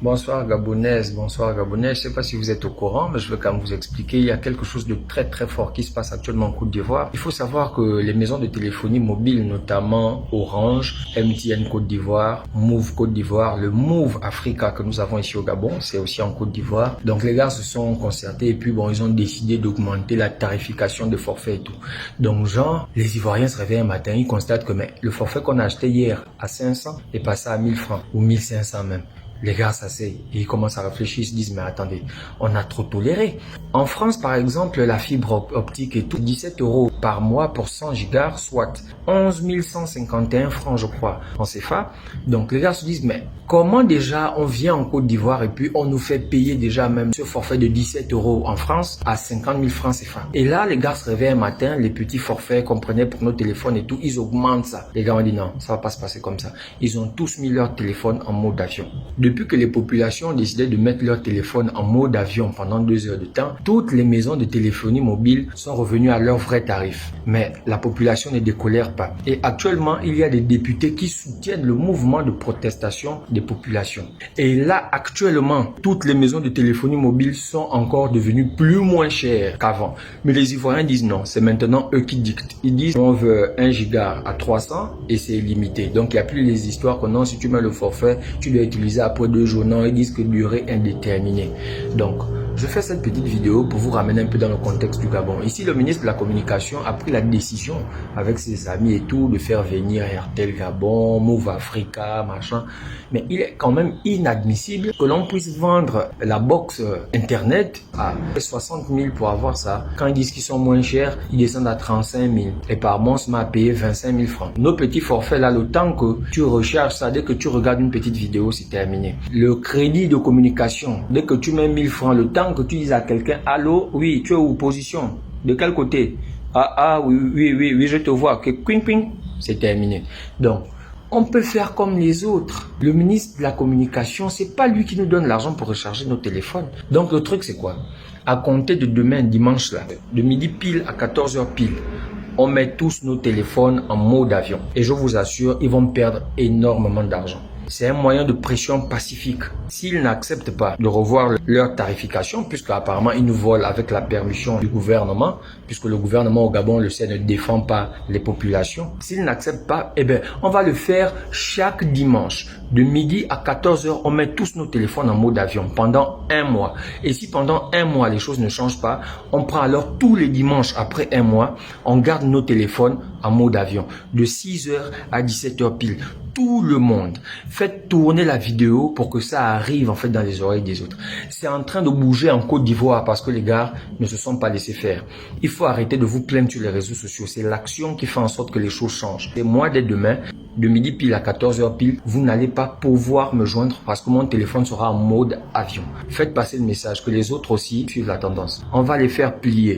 Bonsoir Gabonaise, bonsoir Gabonais. Je ne sais pas si vous êtes au courant, mais je veux quand même vous expliquer. Il y a quelque chose de très très fort qui se passe actuellement en Côte d'Ivoire. Il faut savoir que les maisons de téléphonie mobile, notamment Orange, MTN Côte d'Ivoire, Move Côte d'Ivoire, le Move Africa que nous avons ici au Gabon, c'est aussi en Côte d'Ivoire. Donc les gars se sont concertés et puis bon, ils ont décidé d'augmenter la tarification de forfait et tout. Donc genre, les Ivoiriens se réveillent un matin, ils constatent que mais, le forfait qu'on a acheté hier à 500 est passé à 1000 francs ou 1500 même. Les gars s'asseyent et ils commencent à réfléchir, ils se disent mais attendez, on a trop toléré. En France par exemple, la fibre optique est tout 17 € par mois pour 100 gigas, soit 11 151 francs je crois en CFA. Donc les gars se disent mais comment déjà on vient en Côte d'Ivoire et puis on nous fait payer déjà même ce forfait de 17 € en France à 50 000 francs CFA. Et là les gars se réveillent un matin, les petits forfaits qu'on prenait pour nos téléphones et tout, ils augmentent ça. Les gars ont dit non, ça va pas se passer comme ça. Ils ont tous mis leur téléphone en mode avion. Depuis que les populations ont décidé de mettre leur téléphone en mode avion pendant 2 heures de temps, toutes les maisons de téléphonie mobile sont revenues à leur vrai tarif. Mais la population ne décolère pas. Et actuellement, il y a des députés qui soutiennent le mouvement de protestation des populations. Et là, actuellement, toutes les maisons de téléphonie mobile sont encore devenues plus moins chères qu'avant. Mais les Ivoiriens disent non, c'est maintenant eux qui dictent. Ils disent on veut 1 giga à 300 et c'est limité. Donc il n'y a plus les histoires que non, si tu mets le forfait, tu dois utiliser après 2 jours. Non, ils disent que durée indéterminée. Donc, je fais cette petite vidéo pour vous ramener un peu dans le contexte du Gabon. Ici, le ministre de la Communication a pris la décision avec ses amis et tout de faire venir RTL Gabon, Move Africa, machin. Mais il est quand même inadmissible que l'on puisse vendre la box internet à 60 000 pour avoir ça. Quand ils disent qu'ils sont moins chers, ils descendent à 35 000. Et par mois, on se met à payer 25 000 francs. Nos petits forfaits là, le temps que tu recharges ça, dès que tu regardes une petite vidéo, c'est terminé. Le crédit de communication, dès que tu mets 1000 francs, le temps que tu dises à quelqu'un, allô, oui, tu es où, position, de quel côté? Oui, je te vois, que quing, quing, c'est terminé. Donc, on peut faire comme les autres. Le ministre de la Communication, c'est pas lui qui nous donne l'argent pour recharger nos téléphones. Donc, le truc, c'est quoi? À compter de demain, dimanche, là, de midi pile à 14 h pile, on met tous nos téléphones en mode avion. Et je vous assure, ils vont perdre énormément d'argent. C'est un moyen de pression pacifique. S'ils n'acceptent pas de revoir leur tarification, puisque apparemment ils nous volent avec la permission du gouvernement, puisque le gouvernement au Gabon, le sait, ne défend pas les populations. S'ils n'acceptent pas, eh bien, on va le faire chaque dimanche. De midi à 14 h, on met tous nos téléphones en mode avion pendant 1 mois. Et si pendant 1 mois, les choses ne changent pas, on prend alors tous les dimanches après 1 mois, on garde nos téléphones en mode avion. De 6 h à 17 h pile. Tout le monde. Faites tourner la vidéo pour que ça arrive en fait dans les oreilles des autres. C'est en train de bouger en Côte d'Ivoire parce que les gars ne se sont pas laissés faire. Il faut arrêter de vous plaindre sur les réseaux sociaux. C'est l'action qui fait en sorte que les choses changent. Et moi, dès demain, de midi pile à 14 h pile, vous n'allez pas pouvoir me joindre parce que mon téléphone sera en mode avion. Faites passer le message que les autres aussi suivent la tendance. On va les faire plier.